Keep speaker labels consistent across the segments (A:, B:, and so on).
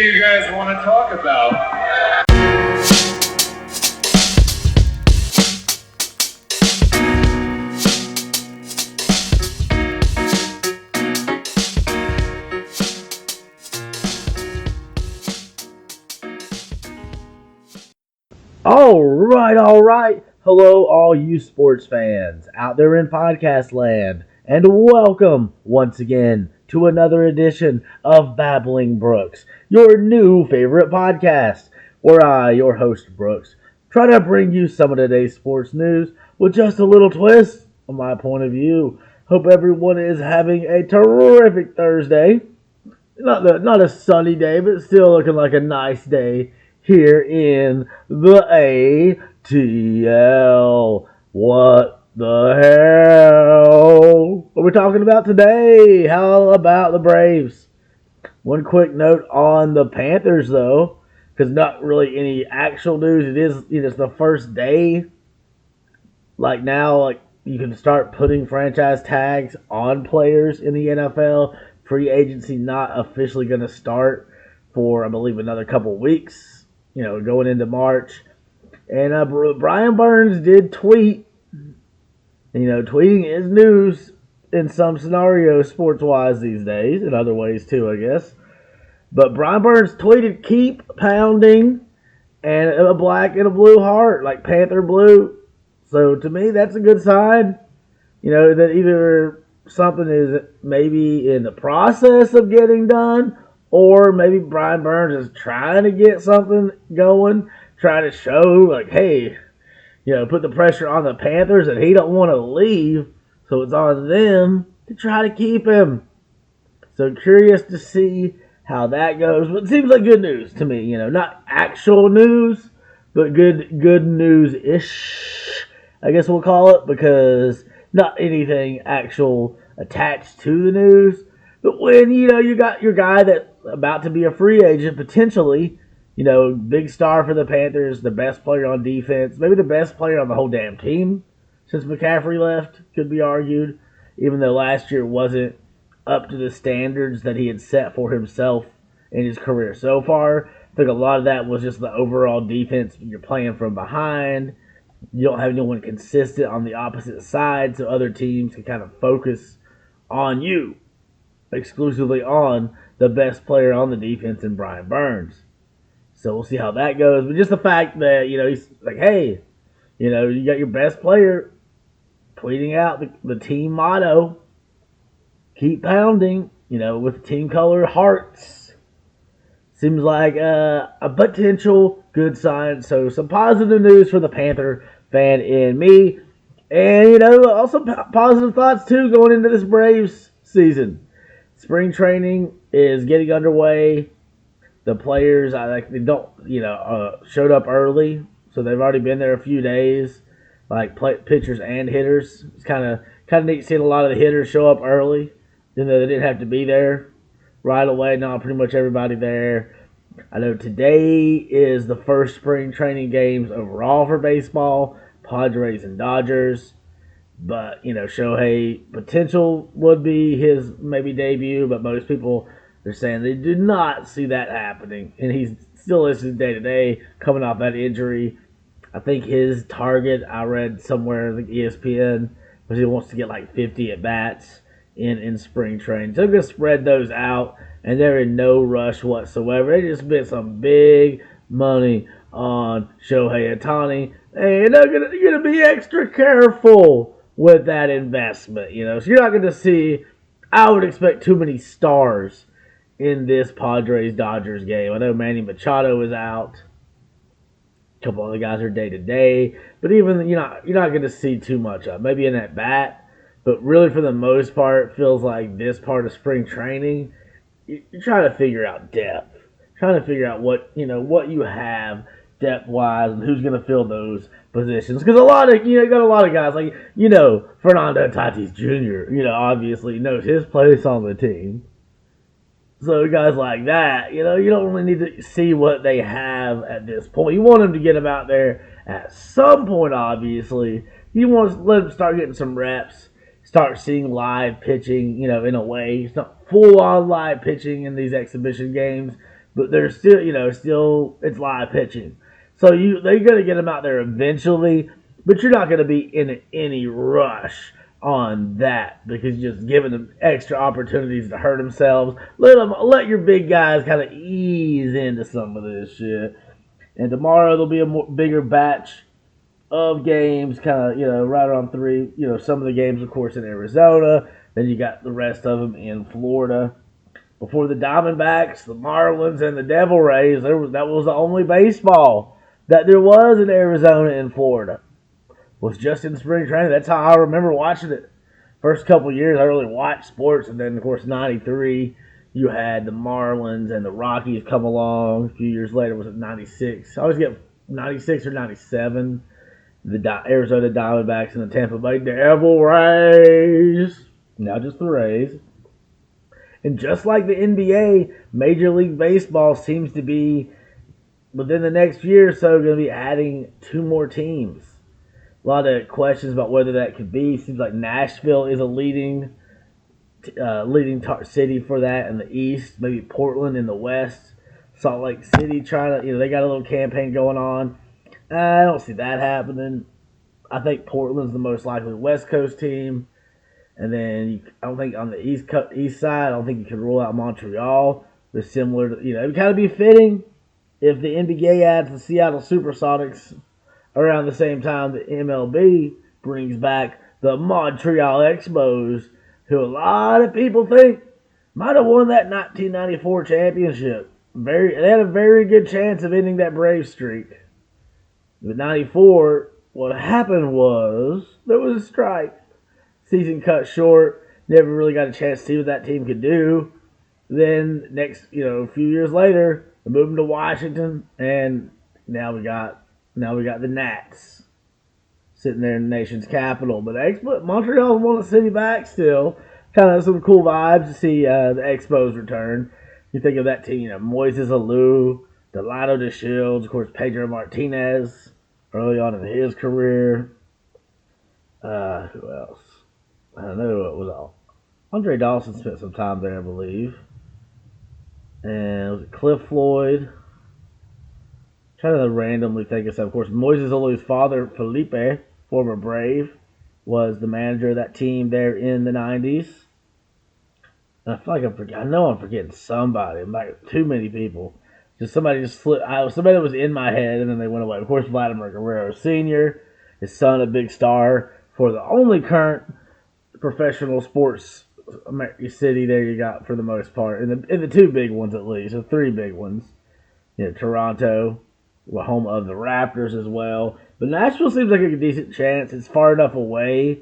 A: you guys want to talk about?
B: All right. Hello, all you sports fans out there in podcast land, and welcome once again to another edition of Babbling Brooks, your new favorite podcast, where I, your host Brooks, try to bring you some of today's sports news with just a little twist from my point of view. Hope everyone is having a terrific Thursday. Not a sunny day, but still looking like a nice day here in the ATL. What the hell are we talking about today? How about the Braves? One quick note on the Panthers, though, because not really any actual news. It's the first day. Like now, you can start putting franchise tags on players in the NFL. Free agency not officially going to start for, I believe, another couple weeks, going into March. And Brian Burns did tweet. Tweeting is news in some scenarios sports-wise these days, in other ways too, I guess. But Brian Burns tweeted, "Keep pounding," and a black and a blue heart, like Panther blue. So to me, that's a good sign, that either something is maybe in the process of getting done, or maybe Brian Burns is trying to get something going, trying to show, like, hey, put the pressure on the Panthers that he don't want to leave, so it's on them to try to keep him. So curious to see how that goes. But it seems like good news to me, not actual news, but good news-ish, I guess we'll call it, because not anything actual attached to the news. But when, you got your guy that's about to be a free agent, potentially, big star for the Panthers, the best player on defense, maybe the best player on the whole damn team since McCaffrey left, could be argued, even though last year wasn't up to the standards that he had set for himself in his career so far. I think a lot of that was just the overall defense. You're playing from behind. You don't have anyone consistent on the opposite side, so other teams can kind of focus on you, exclusively on the best player on the defense in Brian Burns. So we'll see how that goes. But just the fact that, he's like, hey, you got your best player tweeting out the team motto, keep pounding, with team color hearts. Seems like a potential good sign. So some positive news for the Panther fan in me. And, also positive thoughts, too, going into this Braves season. Spring training is getting underway. The players, showed up early, so they've already been there a few days, like pitchers and hitters. It's kind of neat seeing a lot of the hitters show up early, even though they didn't have to be there right away. Now pretty much everybody there. I know today is the first spring training games overall for baseball, Padres and Dodgers. But, Shohei potential would be his maybe debut, but most people are saying they do not see that happening. And he's still listed day-to-day, coming off that injury. I think his target, I read somewhere, I think ESPN, was he wants to get like 50 at-bats in spring training. So they're going to spread those out, and they're in no rush whatsoever. They just spent some big money on Shohei Ohtani, and they're going to be extra careful with that investment, So you're not going to see, I would expect, too many stars in this Padres-Dodgers game. I know Manny Machado is out. A couple other guys are day-to-day. But even, you're not going to see too much of. Maybe in that bat. But really, for the most part, it feels like this part of spring training, you're trying to figure out depth. Trying to figure out what you have depth-wise and who's going to fill those positions. Because you got a lot of guys like, Fernando Tatis Jr., obviously knows his place on the team. So guys like that, you don't really need to see what they have at this point. You want them to get them out there at some point, obviously. You want to let them start getting some reps, start seeing live pitching, in a way. It's not full-on live pitching in these exhibition games, but they're still, still it's live pitching. So they're gonna get him out there eventually, but you're not gonna be in any rush on that because you're just giving them extra opportunities to hurt themselves. Let your big guys kind of ease into some of this shit. And tomorrow there'll be a bigger batch of games, kind of, right around 3. Some of the games, of course, in Arizona. Then you got the rest of them in Florida. Before the Diamondbacks, the Marlins, and the Devil Rays, that was the only baseball that there was in Arizona and Florida. Was just in spring training. That's how I remember watching it. First couple years, I really watched sports, and then, of course, 93, you had the Marlins and the Rockies come along. A few years later, was it 96? I always get 96 or 97. The Arizona Diamondbacks and the Tampa Bay Devil Rays. Now just the Rays. And just like the NBA, Major League Baseball seems to be, within the next year or so, going to be adding 2 more teams. A lot of questions about whether that could be. Seems like Nashville is a leading city for that in the East. Maybe Portland in the West. Salt Lake City trying to, they got a little campaign going on. I don't see that happening. I think Portland's the most likely West Coast team. And then I don't think on the East side, I don't think you can rule out Montreal. They're similar to, it would kind of be fitting if the NBA adds the Seattle Supersonics around the same time the MLB brings back the Montreal Expos, who a lot of people think might have won that 1994 championship. They had a very good chance of ending that Brave streak. With 94, what happened was there was a strike. Season cut short. Never really got a chance to see what that team could do. Then a few years later, they moved them to Washington, and now we got the Nats sitting there in the nation's capital. But Montreal won the city back still. Kind of some cool vibes to see the Expos return. You think of that team, Moises Alou, Delano DeShields, of course, Pedro Martinez early on in his career. Who else? I don't know what was all. Andre Dawson spent some time there, I believe. And was it Cliff Floyd? I'm trying to randomly think of some. Of course, Moises Alou's father, Felipe, former Brave, was the manager of that team there in the 90s. And I feel like I know I'm forgetting somebody. I'm like too many people. Somebody slipped. Somebody that was in my head, and then they went away. Of course, Vladimir Guerrero Sr., his son, a big star for the only current professional sports city there you got for the most part. In the 2 big ones at least, the 3 big ones. Toronto, the home of the Raptors as well. But Nashville seems like a decent chance. It's far enough away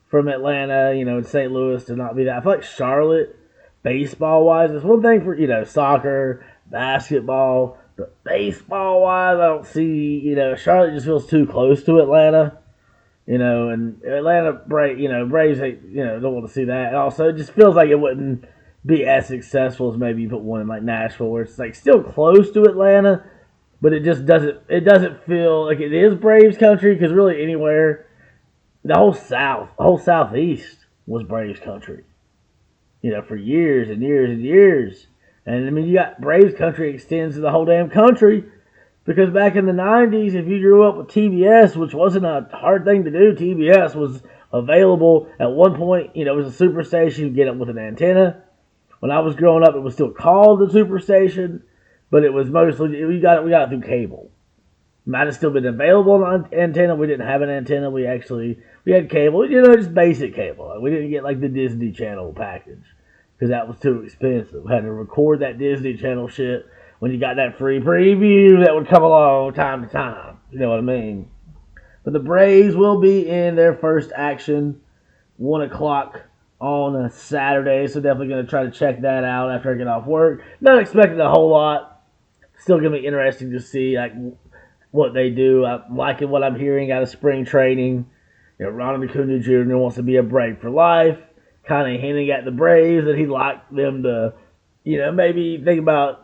B: from Atlanta, and St. Louis to not be that. I feel like Charlotte, baseball-wise, is one thing for, soccer, basketball, but baseball-wise, I don't see, Charlotte just feels too close to Atlanta. And Atlanta Braves, don't want to see that. And also, it just feels like it wouldn't be as successful as maybe you put one in like Nashville, where it's like still close to Atlanta, but it just doesn't feel like it is Braves country, because really anywhere, the whole Southeast was Braves country, for years and years and years. And I mean, you got Braves country extends to the whole damn country. Because back in the 90s, if you grew up with TBS, which wasn't a hard thing to do, TBS was available at one point. It was a superstation. You get it with an antenna. When I was growing up, it was still called the superstation, but it was mostly, we got it through cable. Might have still been available on antenna. We didn't have an antenna. We had cable, just basic cable. We didn't get like the Disney Channel package because that was too expensive. We had to record that Disney Channel shit when you got that free preview that would come along time to time. You know what I mean? But the Braves will be in their first action 1 o'clock on a Saturday, so definitely going to try to check that out after I get off work. Not expecting a whole lot. Still going to be interesting to see what they do. I'm liking what I'm hearing out of spring training. Ronald Acuna Jr. wants to be a Brave for life, kind of hinting at the Braves that he'd like them to, maybe think about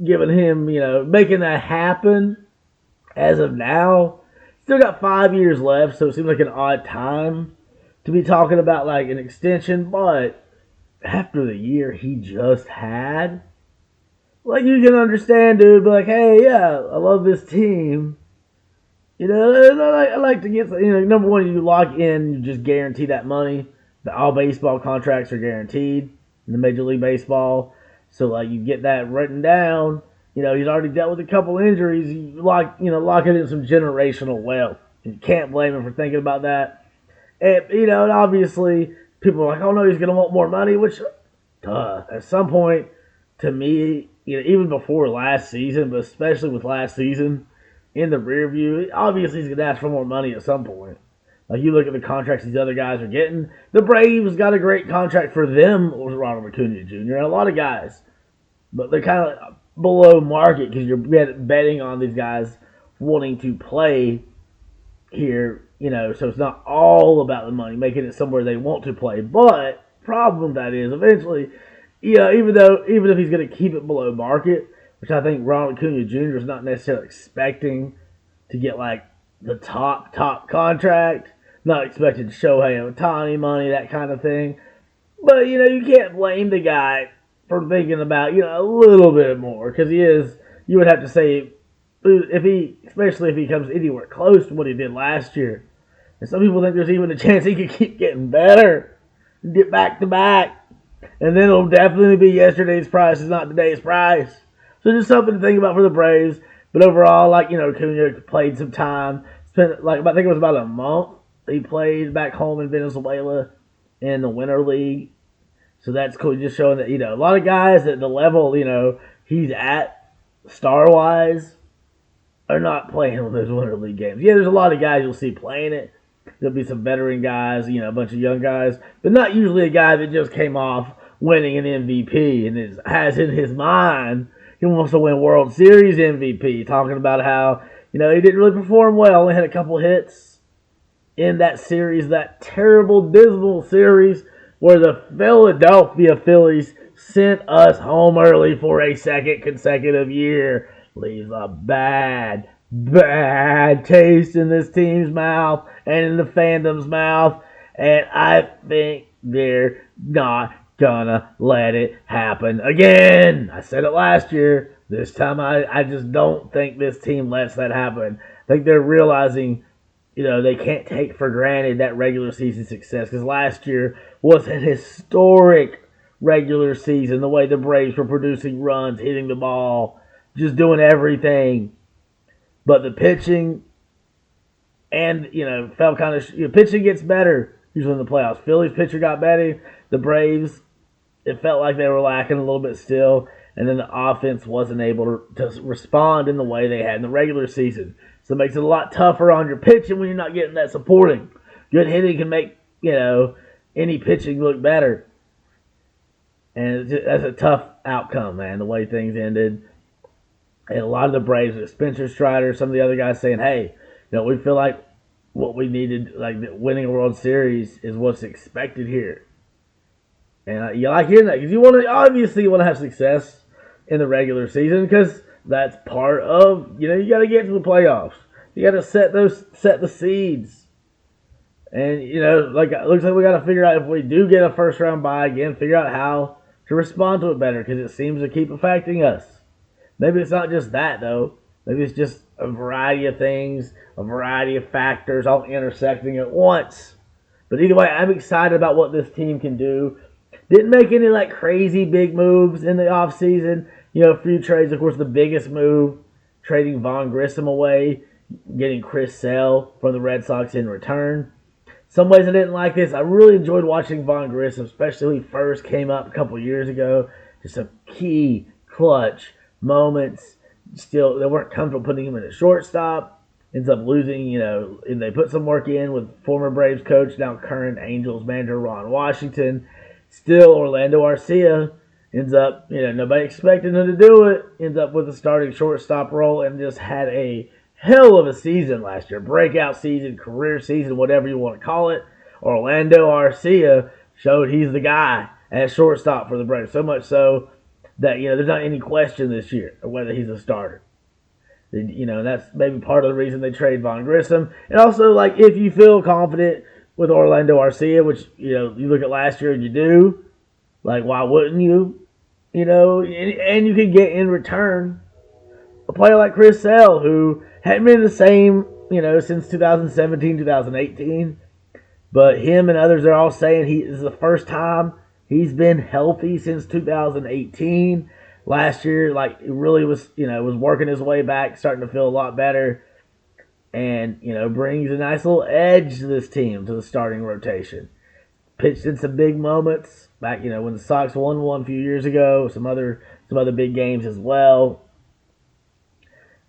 B: giving him, making that happen as of now. Still got 5 years left, so it seems like an odd time to be talking about like an extension, but after the year he just had, like you can understand, dude. But like, hey, yeah, I love this team. I like to get, number one, you lock in, you just guarantee that money. All baseball contracts are guaranteed in the Major League Baseball. So, like, you get that written down. He's already dealt with a couple injuries. You lock it in some generational wealth. And you can't blame him for thinking about that. And obviously, people are like, oh no, he's going to want more money, which, at some point, to me, even before last season, but especially with last season, in the rear view, obviously he's going to ask for more money at some point. Like, you look at the contracts these other guys are getting. The Braves got a great contract for them with Ronald Acuna Jr. and a lot of guys. But they're kind of below market because you're betting on these guys wanting to play here, so it's not all about the money, making it somewhere they want to play. But problem that is, eventually, even if he's going to keep it below market, which I think Ronald Acuna Jr. is not necessarily expecting to get like the top contract, not expecting Shohei Ohtani money, that kind of thing. But you can't blame the guy for thinking about a little bit more, because he is. You would have to say, especially if he comes anywhere close to what he did last year. And some people think there's even a chance he could keep getting better, get back to back, and then it'll definitely be yesterday's price is not today's price. So just something to think about for the Braves. But overall, Acuna played some time. Spent I think it was about a month he played back home in Venezuela in the Winter League. So that's cool. Just showing that a lot of guys at the level he's at star wise are not playing with those Winter League games. Yeah, there's a lot of guys you'll see playing it. There'll be some veteran guys, a bunch of young guys, but not usually a guy that just came off winning an MVP and has in his mind he wants to win World Series MVP, talking about how, he didn't really perform well, only had a couple hits in that series, that terrible, dismal series where the Philadelphia Phillies sent us home early for a second consecutive year. Leaves a bad taste in this team's mouth and in the fandom's mouth, and I think they're not gonna let it happen again. I said it last year. This time I just don't think this team lets that happen. I think they're realizing, they can't take for granted that regular season success, because last year was an historic regular season. The way the Braves were producing runs, hitting the ball, just doing everything. But the pitching and, felt kind of, pitching gets better usually in the playoffs. Phillies pitcher got better. The Braves, it felt like they were lacking a little bit still, and then the offense wasn't able to respond in the way they had in the regular season. So it makes it a lot tougher on your pitching when you're not getting that supporting. Good hitting can make, any pitching look better. And that's a tough outcome, man, the way things ended. And a lot of the Braves, Spencer Strider, some of the other guys saying, hey, we feel like what we needed, like winning a World Series is what's expected here. And you like hearing that because you want to have success in the regular season, because that's part of, you got to get to the playoffs. You got to set the seeds. And, it looks like we got to figure out, if we do get a first round bye again, figure out how to respond to it better, because it seems to keep affecting us. Maybe it's not just that, though. Maybe it's just a variety of things, a variety of factors all intersecting at once. But either way, I'm excited about what this team can do. Didn't make any crazy big moves in the offseason. A few trades. Of course, the biggest move, trading Von Grissom away, getting Chris Sale from the Red Sox in return. Some ways I didn't like this. I really enjoyed watching Von Grissom, especially when he first came up a couple years ago. Just some key, clutch moments. Still, they weren't comfortable putting him in a shortstop. Ends up losing, and they put some work in with former Braves coach, now current Angels manager Ron Washington. Still, Orlando Arcia ends up, nobody expected him to do it. Ends up with a starting shortstop role and just had a hell of a season last year. Breakout season, career season, whatever you want to call it. Orlando Arcia showed he's the guy at shortstop for the Braves. So much so that, there's not any question this year of whether he's a starter. That's maybe part of the reason they trade Von Grissom. And also, if you feel confident with Orlando Arcia, which, you look at last year and you do, why wouldn't you? and you can get in return a player like Chris Sale, who hadn't been the same, since 2017, 2018. But him and others are all saying he is the first time he's been healthy since 2018. Last year, like, it really was working his way back, starting to feel a lot better, and brings a nice little edge to this team, to the starting rotation. Pitched in some big moments back, when the Sox won one a few years ago. Some other big games as well.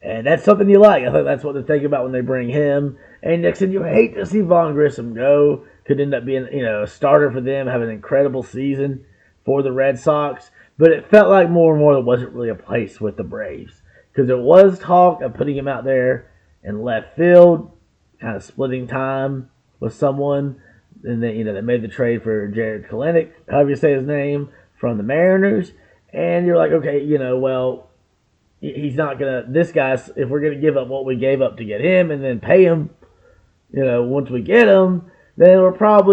B: And that's something you like. I think that's what they think about when they bring him. And Nixon, you hate to see Vaughn Grissom go. Could end up being, a starter for them, have an incredible season for the Red Sox. But it felt like more and more there wasn't really a place with the Braves. Because there was talk of putting him out there in left field, kind of splitting time with someone. And then, they made the trade for Jared Kelenic, however you say his name, from the Mariners. And you're like, okay, well, he's not going to, this guy, if we're going to give up what we gave up to get him and then pay him, once we get him, then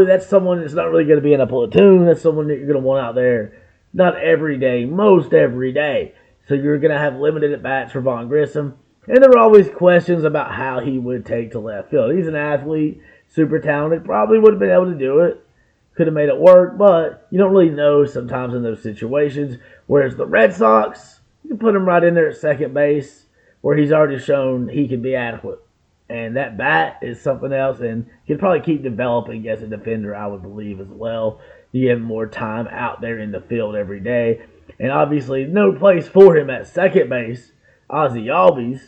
B: that's someone that's not really going to be in a platoon. That's someone that you're going to want out there, not every day, most every day. So you're going to have limited at-bats for Vaughn Grissom. And there were always questions about how he would take to left field. He's an athlete, super talented, probably would have been able to do it. Could have made it work, but you don't really know sometimes in those situations. Whereas the Red Sox, you can put him right in there at second base, where he's already shown he can be adequate. And that bat is something else, and he'll probably keep developing as a defender, I would believe, as well. You give him more time out there in the field every day. And obviously, no place for him at second base. Ozzie Albies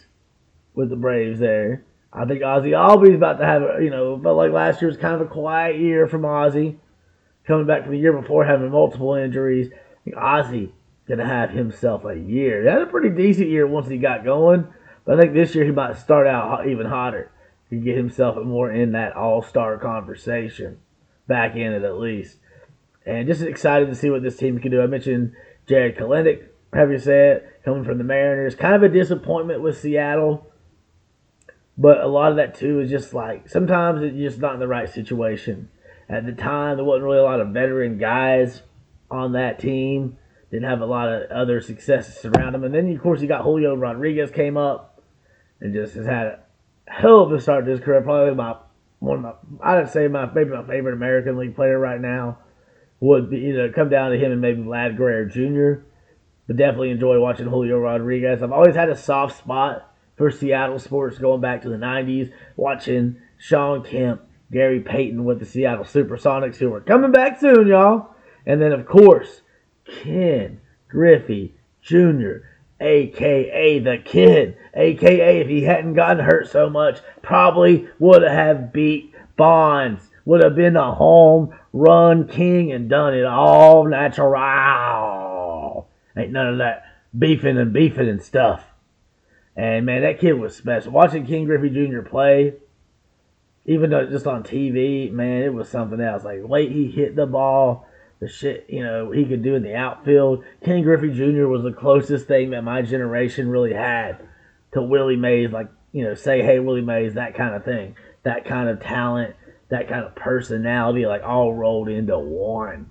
B: with the Braves there. I think Ozzie Albies about to have, felt like last year was kind of a quiet year from Ozzie. Coming back from the year before, having multiple injuries. I think Ozzie going to have himself a year. He had a pretty decent year once he got going. But I think this year he might start out even hotter. He get himself more in that all-star conversation. Back in it at least. And just excited to see what this team can do. I mentioned Jared Kelenic, have you said, coming from the Mariners. Kind of a disappointment with Seattle. But a lot of that, too, is just like, sometimes it's just not in the right situation. At the time, there wasn't really a lot of veteran guys on that team. Didn't have a lot of other successes around him. And then, of course, you got Julio Rodriguez came up and just has had a hell of a start to his career. Probably I'd say maybe my favorite American League player right now would be come down to him and maybe Vlad Guerrero Jr. But definitely enjoy watching Julio Rodriguez. I've always had a soft spot for Seattle sports going back to the 90s, watching Sean Kemp, Gary Payton with the Seattle Supersonics, who are coming back soon, y'all. And then, of course, Ken Griffey Jr., a.k.a. the Kid, a.k.a. if he hadn't gotten hurt so much, probably would have beat Bonds, would have been a home run king and done it all natural. Ain't none of that beefing and stuff. And, man, that kid was special. Watching Ken Griffey Jr. play, even though just on TV, man, it was something else. Like, the way he hit the ball, the shit, he could do in the outfield. Ken Griffey Jr. was the closest thing that my generation really had to Willie Mays. Like, say, hey, Willie Mays, that kind of thing. That kind of talent, that kind of personality, like, all rolled into one.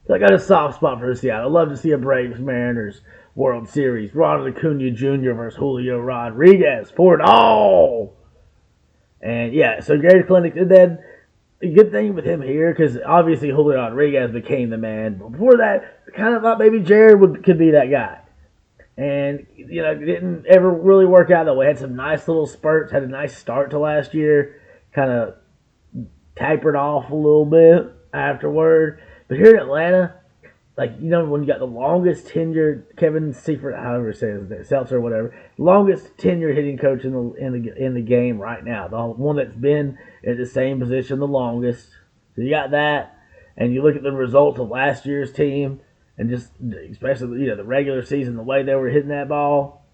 B: So I got a soft spot for Seattle. I'd love to see a Braves-Mariners World Series. Ronald Acuna Jr. versus Julio Rodriguez for it all. And, yeah, so Jared Kelenic, and then a good thing with him here, because obviously Julio Rodriguez became the man. Before that, I kind of thought maybe Jared could be that guy. And, it didn't ever really work out that way. Had some nice little spurts, had a nice start to last year, kind of tapered off a little bit afterward. But here in Atlanta, like, when you got the longest tenured Kevin Seifert, however it says, Seltzer or whatever, longest tenured hitting coach in the game right now, the one that's been at the same position the longest. So you got that, and you look at the results of last year's team, and just especially the regular season, the way they were hitting that ball,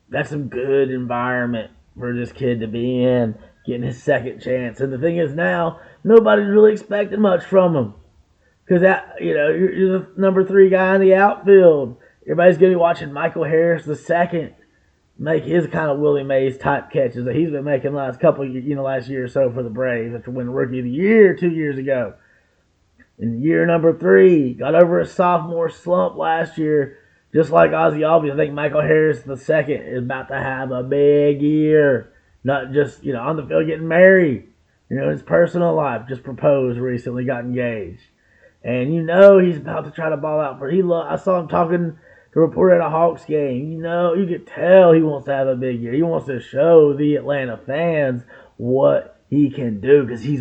B: that's some good environment for this kid to be in, getting his second chance. And the thing is now, nobody's really expecting much from him. Because you're the number 3 guy in the outfield. Everybody's going to be watching Michael Harris II make his kind of Willie Mays type catches that he's been making last year or so for the Braves after winning Rookie of the Year 2 years ago. In year number 3, got over a sophomore slump last year. Just like Ozzy Albies, I think Michael Harris II is about to have a big year. Not just, on the field getting married. In his personal life, just proposed recently, got engaged. And he's about to try to ball out. I saw him talking to a reporter at a Hawks game. You could tell he wants to have a big year. He wants to show the Atlanta fans what he can do because he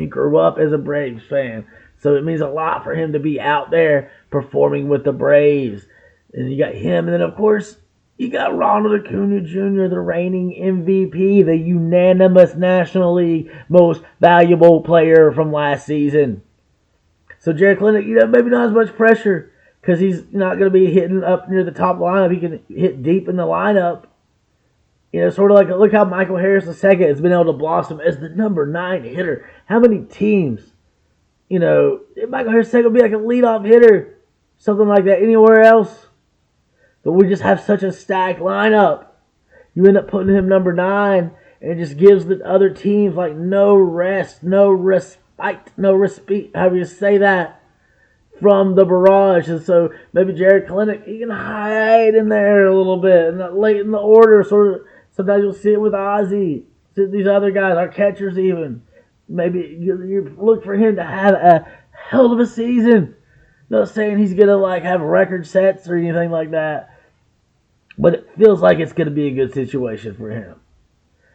B: grew up as a Braves fan. So it means a lot for him to be out there performing with the Braves. And you got him. And then, of course, you got Ronald Acuna Jr., the reigning MVP, the unanimous National League most valuable player from last season. So Jared Kelenic, maybe not as much pressure because he's not going to be hitting up near the top lineup. He can hit deep in the lineup. Sort of like, look how Michael Harris II has been able to blossom as the number 9 hitter. How many teams, Michael Harris II will be like a leadoff hitter, something like that anywhere else. But we just have such a stacked lineup. You end up putting him number 9, and it just gives the other teams like no rest, no respite, however you say that, from the barrage. And so maybe Jared Kelenic, he can hide in there a little bit, and not late in the order. Sort of. Sometimes you'll see it with Ozzy, see these other guys, our catchers even. Maybe you look for him to have a hell of a season. Not saying he's gonna have record sets or anything like that, but it feels like it's gonna be a good situation for him.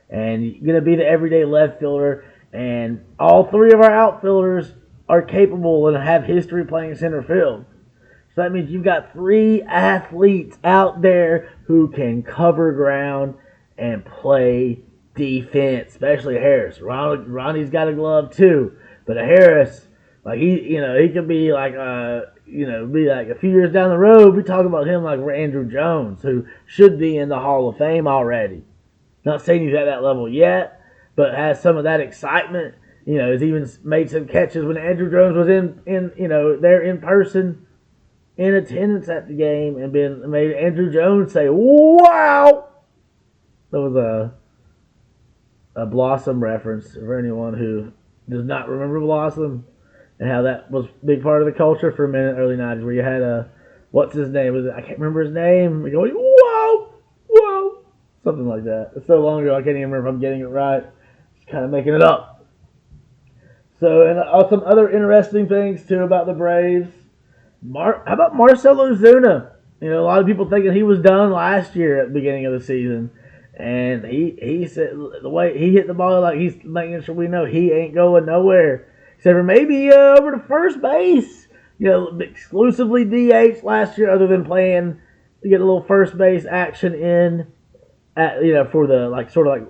B: And you're gonna be the everyday left fielder, and all 3 of our outfielders are capable and have history playing center field. So that means you've got 3 athletes out there who can cover ground and play defense, especially Harris. Ronnie's got a glove too, but Harris, he could be be like a few years down the road, we talk about him like Andrew Jones, who should be in the Hall of Fame already. Not saying he's at that level yet, but has some of that excitement. Has even made some catches when Andrew Jones was in there in person, in attendance at the game, and made Andrew Jones say, "Wow!" That was a Blossom reference for anyone who does not remember Blossom and how that was a big part of the culture for a minute, early 90s, where you had what's his name? I can't remember his name. You're going, "Wow! Wow!" Something like that. It's so long ago, I can't even remember if I'm getting it right. Just kind of making it up. So, and some other interesting things, too, about the Braves. How about Marcell Ozuna? A lot of people thinking he was done last year at the beginning of the season. And he said the way he hit the ball, like he's making sure we know he ain't going nowhere. Except for maybe over to first base. Exclusively DH last year, other than playing to get a little first base action in at for the sort of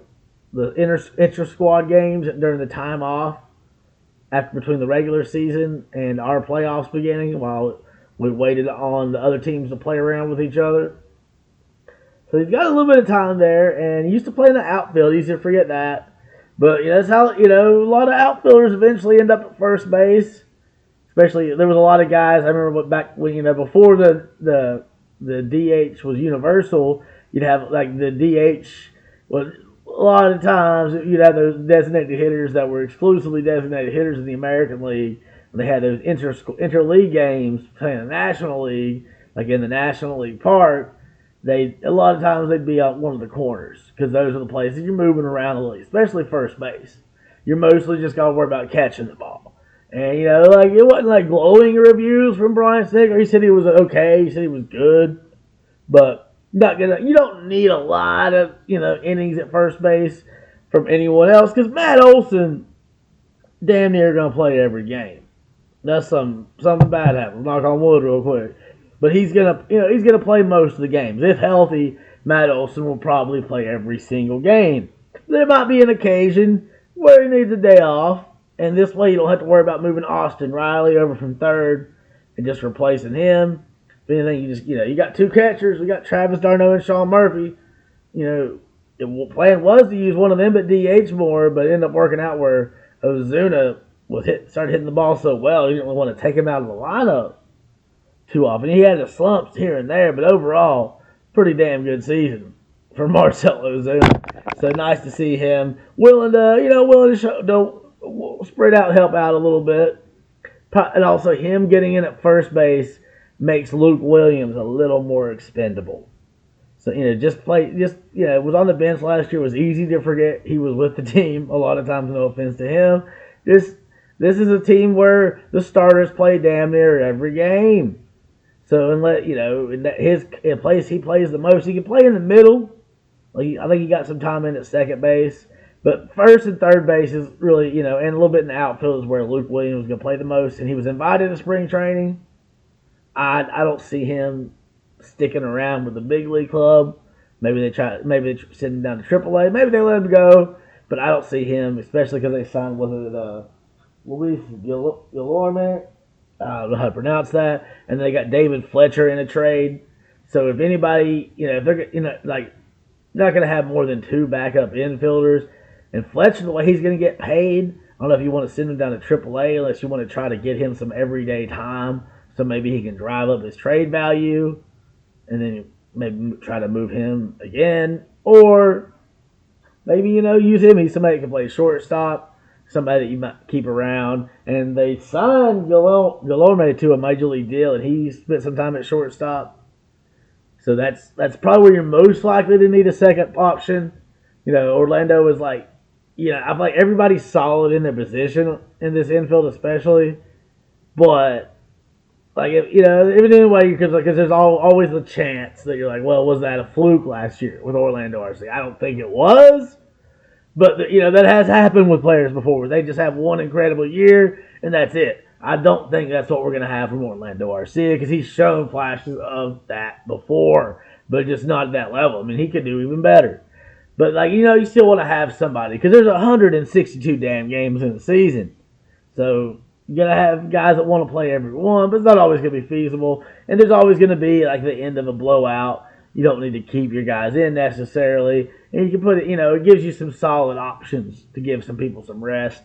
B: the inter squad games during the time off between the regular season and our playoffs beginning, while we waited on the other teams to play around with each other. So he's got a little bit of time there, and he used to play in the outfield. Easy to forget that. But that's how a lot of outfielders eventually end up at first base. Especially there was a lot of guys. I remember back when before the DH was universal, you'd have the DH was a lot of times you'd have those designated hitters that were exclusively designated hitters in the American League. And they had those interleague games playing the National League, like in the National League Park. A lot of times they'd be out one of the corners because those are the places you're moving around the league, especially first base. You're mostly just got to worry about catching the ball. And, it wasn't glowing reviews from Brian Snitker. He said he was okay. He said he was good. But you don't need a lot of, innings at first base from anyone else because Matt Olson damn near going to play every game. That's something bad happens. Knock on wood real quick. But he's gonna play most of the games. If healthy, Matt Olson will probably play every single game. There might be an occasion where he needs a day off, and this way you don't have to worry about moving Austin Riley over from third and just replacing him. If anything, you got 2 catchers. We got Travis d'Arnaud and Sean Murphy. The plan was to use one of them but DH more, but it ended up working out where Ozuna started hitting the ball so well, you didn't really want to take him out of the lineup too often. He had his slumps here and there, but overall, pretty damn good season for Marcell Ozuna. So nice to see him willing to spread out, help out a little bit. And also him getting in at first base makes Luke Williams a little more expendable. So was on the bench last year. It was easy to forget he was with the team. A lot of times, no offense to him. This is a team where the starters play damn near every game. So in his place he plays the most. He can play in the middle. I think he got some time in at second base, but first and third base is really and a little bit in the outfield is where Luke Williams was going to play the most. And he was invited to spring training. I don't see him sticking around with the big league club. Maybe they send him down to AAA. Maybe they let him go, but I don't see him, especially because they signed Luis Guillorme. I don't know how to pronounce that. And they got David Fletcher in a trade. So if anybody, if they're not going to have more than two backup infielders, and Fletcher, the way he's going to get paid, I don't know if you want to send him down to AAA unless you want to try to get him some everyday time. So maybe he can drive up his trade value, and then maybe try to move him again, or maybe use him. He's somebody that can play shortstop, somebody that you might keep around. And they signed Guillorme to a major league deal, and he spent some time at shortstop. So that's probably where you're most likely to need a second option. Orlando is I feel like everybody's solid in their position in this infield, especially, but. Because there's always the chance that you're like, well, was that a fluke last year with Orlando RC? I don't think it was, but that has happened with players before where they just have one incredible year and that's it. I don't think that's what we're going to have from Orlando RC because he's shown flashes of that before, but just not at that level. I mean, he could do even better. But, you still want to have somebody because there's 162 damn games in the season. So you're going to have guys that want to play every one, but it's not always going to be feasible. And there's always going to be, the end of a blowout. You don't need to keep your guys in necessarily. And you can put it, it gives you some solid options to give some people some rest.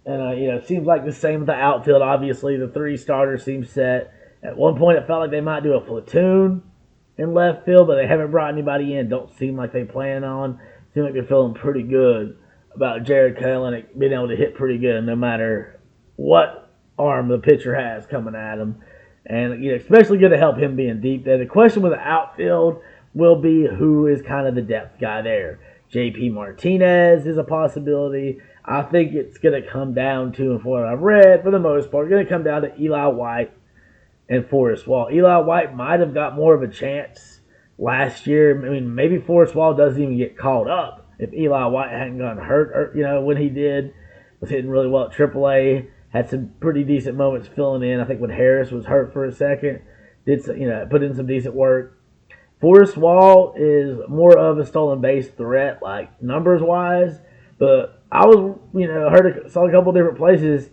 B: And, it seems like the same with the outfield. Obviously, the three starters seem set. At one point, it felt like they might do a platoon in left field, but they haven't brought anybody in. Don't seem like they plan on. Seem like they're feeling pretty good about Jared Kelenic being able to hit pretty good no matter what arm the pitcher has coming at him. And, especially going to help him being deep there. The question with the outfield will be who is kind of the depth guy there. JP Martinez is a possibility. I think it's going to come down to, and for what I've read, for the most part, going to come down to Eli White and Forrest Wall. Eli White might have got more of a chance last year. I mean, maybe Forrest Wall doesn't even get called up if Eli White hadn't gotten hurt, when he did. Was hitting really well at AAA. Had some pretty decent moments filling in. I think when Harris was hurt for a second, put in some decent work. Forrest Wall is more of a stolen base threat, numbers wise. But I was, saw a couple different places.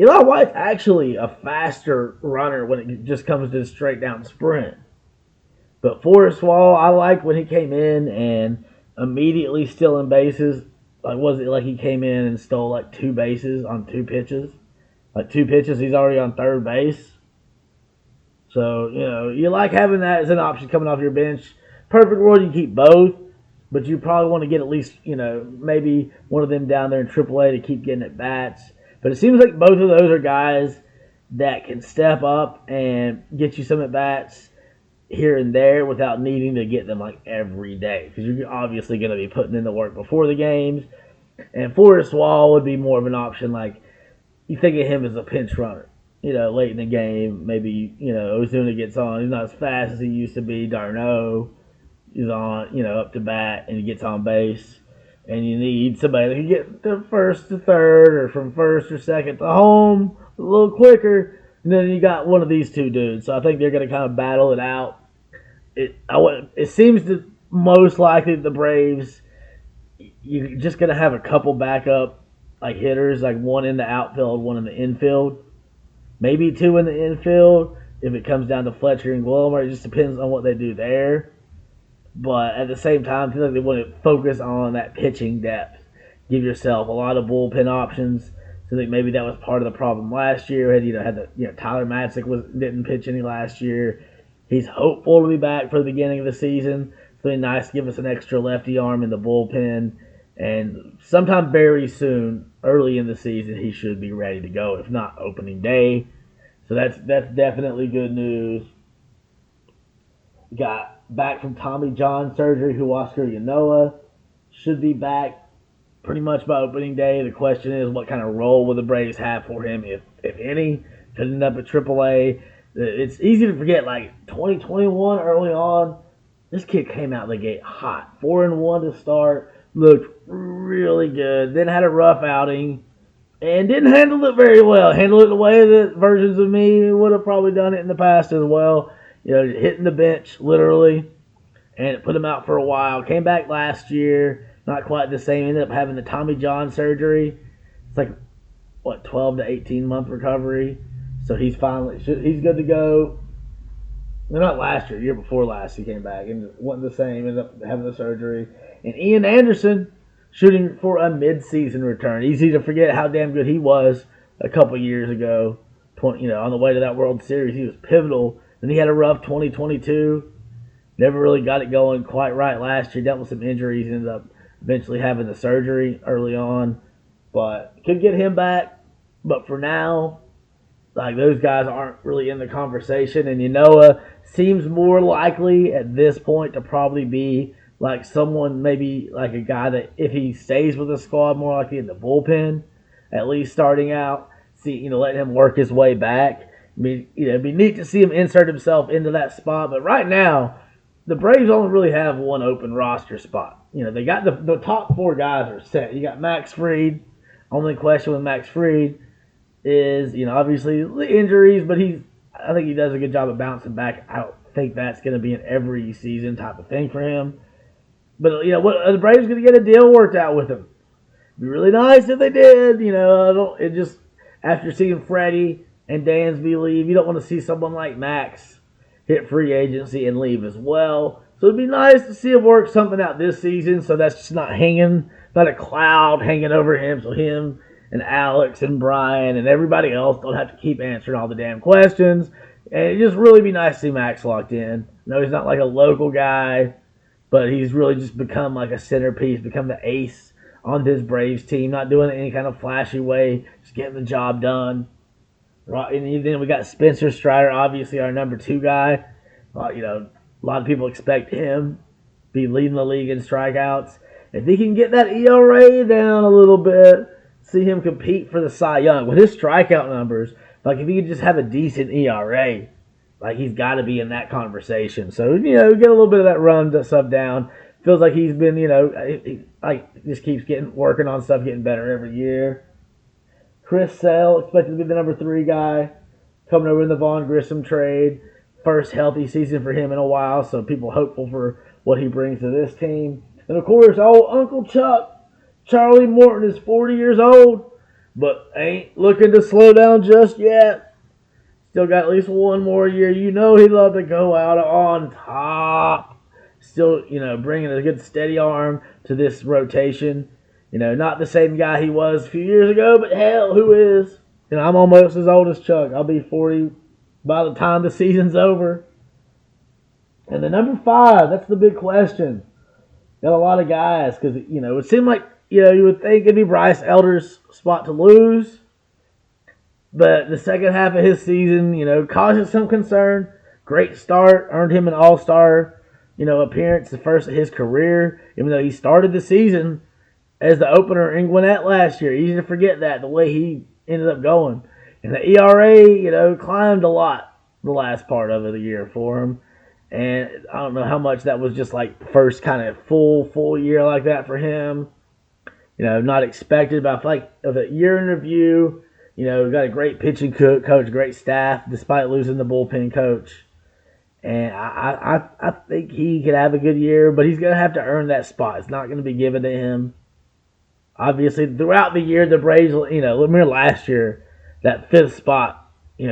B: Eli White's actually a faster runner when it just comes to straight down sprint. But Forrest Wall, I liked when he came in and immediately stealing bases. Was it he came in and stole 2 bases on 2 pitches? 2 pitches, he's already on third base. So, you like having that as an option coming off your bench. Perfect world, you keep both. But you probably want to get at least, maybe one of them down there in AAA to keep getting at bats. But it seems like both of those are guys that can step up and get you some at bats here and there without needing to get them every day. Because you're obviously going to be putting in the work before the games. And Forrest Wall would be more of an option. You think of him as a pinch runner. Late in the game, maybe, Ozuna gets on. He's not as fast as he used to be. Darno is on, up to bat, and he gets on base. And you need somebody that can get from first to third or from first or second to home a little quicker. And then you got one of these two dudes. So I think they're going to kind of battle it out. It seems that most likely the Braves, you're just going to have a couple backup hitters, one in the outfield, one in the infield. Maybe 2 in the infield if it comes down to Fletcher and Guillorme. It just depends on what they do there. But at the same time, I feel like they want to focus on that pitching depth. Give yourself a lot of bullpen options. So I think maybe that was part of the problem last year. Tyler Matzik didn't pitch any last year. He's hopeful to be back for the beginning of the season. It's really nice to give us an extra lefty arm in the bullpen. And sometime very soon, early in the season, he should be ready to go, if not opening day. So that's definitely good news. Got back from Tommy John surgery, Huascar Yanoa should be back pretty much by opening day. The question is, what kind of role will the Braves have for him, if any? Could end up at AAA. It's easy to forget, like 2021 early on, this kid came out of the gate hot. 4-1 to start, looked really good. Then had a rough outing and didn't handle it very well. Handled it the way that versions of me would have probably done it in the past as well. Hitting the bench literally, and it put him out for a while. Came back last year, not quite the same. Ended up having the Tommy John surgery. It's like 12 to 18 month recovery. So he's good to go. No, not last year, year before last he came back and wasn't the same. Ended up having the surgery. And Ian Anderson shooting for a mid-season return. Easy to forget how damn good he was a couple years ago. On the way to that World Series, he was pivotal. Then he had a rough 2022. Never really got it going quite right last year. Dealt with some injuries. Ended up eventually having the surgery early on. But could get him back. But for now, like, those guys aren't really in the conversation. And Yanoa seems more likely at this point to probably be like someone, maybe like a guy that if he stays with the squad, more likely in the bullpen, at least starting out. Letting him work his way back. It'd be neat to see him insert himself into that spot. But right now, the Braves only really have one open roster spot. They got the top four guys are set. You got Max Fried. Only question with Max Fried is, obviously the injuries, but I think he does a good job of bouncing back. I don't think that's going to be an every season type of thing for him. But, what are the Braves going to get a deal worked out with him? It'd be really nice if they did. After seeing Freddie and Dansby leave, you don't want to see someone like Max hit free agency and leave as well. So it'd be nice to see him work something out this season, so that's just not a cloud hanging over him, so him and Alex and Brian and everybody else don't have to keep answering all the damn questions. And it'd just really be nice to see Max locked in. He's not like a local guy, but he's really just become like a centerpiece, become the ace on this Braves team, not doing it in any kind of flashy way, just getting the job done. And then we got Spencer Strider, obviously our number 2 guy. A lot of people expect him to be leading the league in strikeouts. If he can get that ERA down a little bit, see him compete for the Cy Young. With his strikeout numbers, like if he could just have a decent ERA, like he's got to be in that conversation. So, get a little bit of that run stuff down. Feels like he's been, just keeps working on stuff, getting better every year. Chris Sale, expected to be the number 3 guy, coming over in the Vaughn Grissom trade. First healthy season for him in a while, so people hopeful for what he brings to this team. And of course, old Uncle Chuck, Charlie Morton, is 40 years old, but ain't looking to slow down just yet. Still got at least one more year. He'd love to go out on top. Still, bringing a good steady arm to this rotation. Not the same guy he was a few years ago, but hell, who is? I'm almost as old as Chuck. I'll be 40 by the time the season's over. And the number 5, that's the big question. Got a lot of guys because, it seemed like, you would think it'd be Bryce Elder's spot to lose. But the second half of his season, causes some concern. Great start, earned him an all-star, appearance, the first of his career, even though he started the season as the opener in Gwinnett last year. Easy to forget that, the way he ended up going. And the ERA, climbed a lot the last part of the year for him. And I don't know how much that was just like first kind of full year like that for him. Not expected, but I feel like of a year in review, got a great pitching coach, great staff, despite losing the bullpen coach. And I think he could have a good year, but he's going to have to earn that spot. It's not going to be given to him. Obviously, throughout the year, the Braves, remember last year, that 5th spot,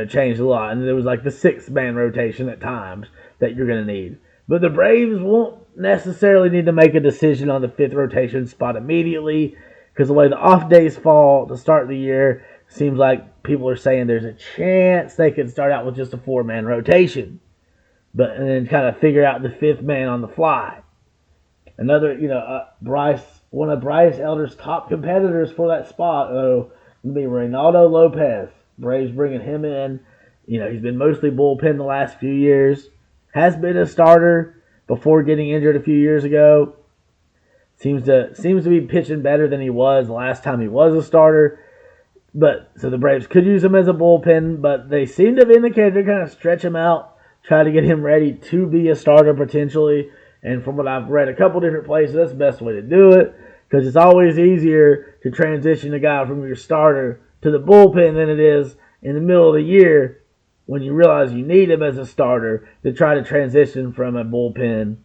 B: changed a lot. And there was like the 6-man rotation at times that you're going to need. But the Braves won't necessarily need to make a decision on the 5th rotation spot immediately, because the way the off days fall to start the year, seems like people are saying there's a chance they could start out with just a 4-man rotation. And then kind of figure out the 5th man on the fly. Another, Bryce one of Bryce Elder's top competitors for that spot, though, will be Reynaldo Lopez. Braves bringing him in. He's been mostly bullpen the last few years. Has been a starter before getting injured a few years ago. Seems to be pitching better than he was the last time he was a starter. But so the Braves could use him as a bullpen, but they seem to have indicated they're going to stretch him out, try to get him ready to be a starter potentially. And from what I've read a couple different places, that's the best way to do it, because it's always easier to transition a guy from your starter to the bullpen than it is in the middle of the year when you realize you need him as a starter to try to transition from a bullpen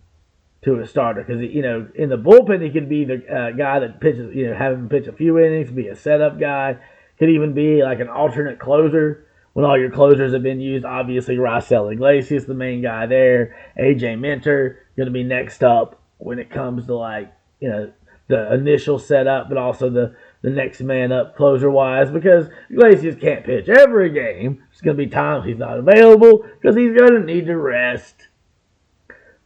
B: to a starter. Because, in the bullpen, he could be the guy that pitches, have him pitch a few innings, be a setup guy. Could even be like an alternate closer when all your closers have been used. Obviously, Marcell Ozuna, the main guy there. AJ Minter going to be next up when it comes to the initial setup, but also the next man up closer wise, because Iglesias can't pitch every game. There's going to be times he's not available because he's going to need to rest.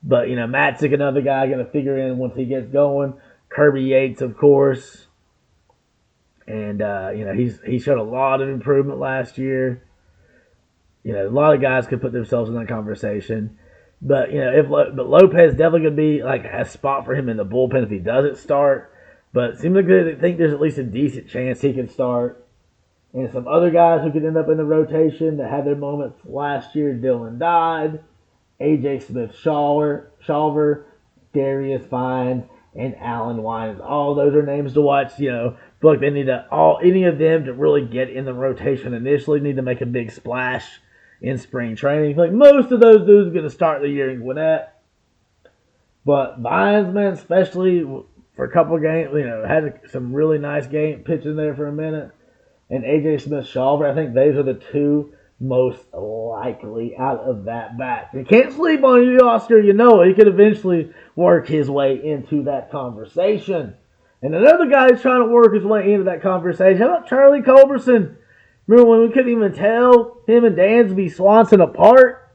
B: But Matzik, another guy, going to figure in once he gets going. Kirby Yates, of course. And, he showed a lot of improvement last year. A lot of guys could put themselves in that conversation. But, but Lopez definitely could be like a spot for him in the bullpen if he doesn't start. But it seems like they think there's at least a decent chance he can start. And some other guys who could end up in the rotation that had their moments last year: Dylan Dodd, AJ Smith-Shawver, Darius Fines, and Alan Wines. All those are names to watch. Feel like they need any of them to really get in the rotation initially, need to make a big splash in spring training. Like most of those dudes are going to start the year in Gwinnett. But Vines, man, especially for a couple of games, had some really nice game pitching there for a minute. And AJ Smith-Shawver, I think those are the two most likely out of that batch. You can't sleep on you, Oscar. He could eventually work his way into that conversation. And another guy who's trying to work his way into that conversation, how about Charlie Culberson? Remember when we couldn't even tell him and Dansby Swanson apart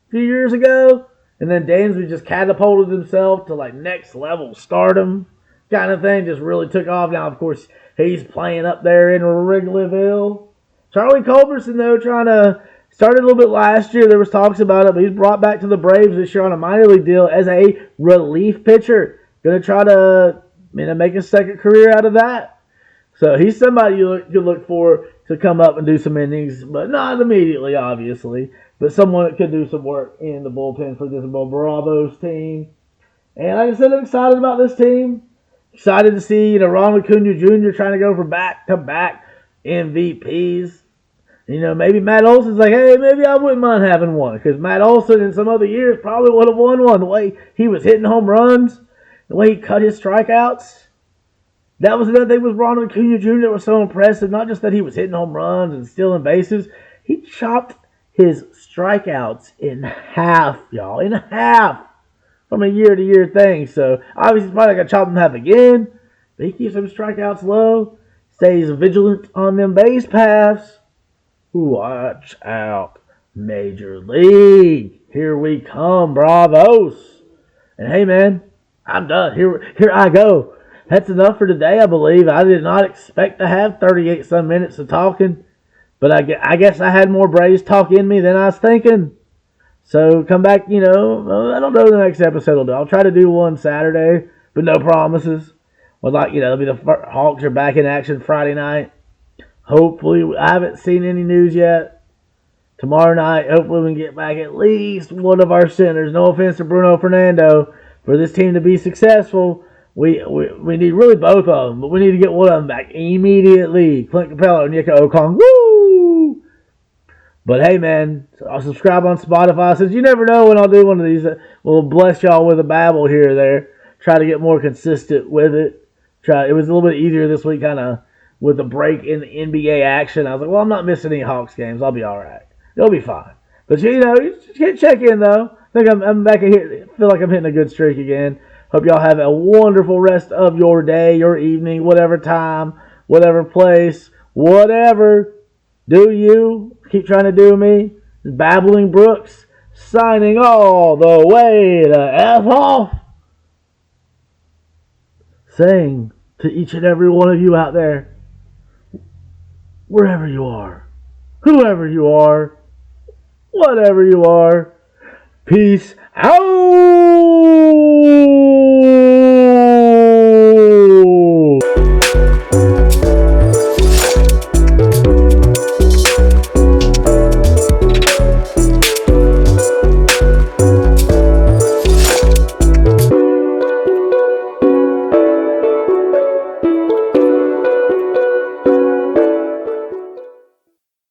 B: a few years ago? And then Dansby just catapulted himself to next level stardom kind of thing. Just really took off. Now, of course, he's playing up there in Wrigleyville. Charlie Culberson, though, started a little bit last year. There was talks about it, but he's brought back to the Braves this year on a minor league deal as a relief pitcher. Going to try to make a second career out of that. So he's somebody you look for to come up and do some innings, but not immediately, obviously. But someone that could do some work in the bullpen for this Bravos team. And like I said, I'm excited about this team. Excited to see Ronald Acuna Jr. trying to go for back-to-back MVPs. Maybe Matt Olson's like, hey, maybe I wouldn't mind having one. Because Matt Olson in some other years probably would have won one. The way he was hitting home runs, the way he cut his strikeouts. That was another thing with Ronald Acuna Jr. that was so impressive. Not just that he was hitting home runs and stealing bases. He chopped his strikeouts in half, y'all. In half. From a year-to-year thing. So, obviously, he's probably going to chop them in half again. But he keeps them strikeouts low. Stays vigilant on them base paths. Watch out. Major League. Here we come, Bravos. And hey, man, I'm done. Here I go. That's enough for today, I believe. I did not expect to have 38-some minutes of talking. But I guess I had more Braves talk in me than I was thinking. So come back, I don't know the next episode will do. I'll try to do one Saturday, but no promises. It'll be the Hawks are back in action Friday night. Hopefully, I haven't seen any news yet. Tomorrow night, hopefully we can get back at least one of our centers. No offense to Bruno Fernando. For this team to be successful, we need really both of them, but we need to get one of them back immediately. Clint Capella and Nico Okong. Woo! But hey, man, I'll subscribe on Spotify. Since you never know when I'll do one of these, we'll bless y'all with a babble here or there. Try to get more consistent with it. It was a little bit easier this week, kind of with the break in the NBA action. I was like, well, I'm not missing any Hawks games. I'll be all right. It'll be fine. But you just check in though. I think I'm back here. Feel like I'm hitting a good streak again. Hope y'all have a wonderful rest of your day, your evening, whatever time, whatever place, whatever. Do you keep trying to do me? Babbling Brooks signing all the way to F off. saying to each and every one of you out there, wherever you are, whoever you are, whatever you are, peace out.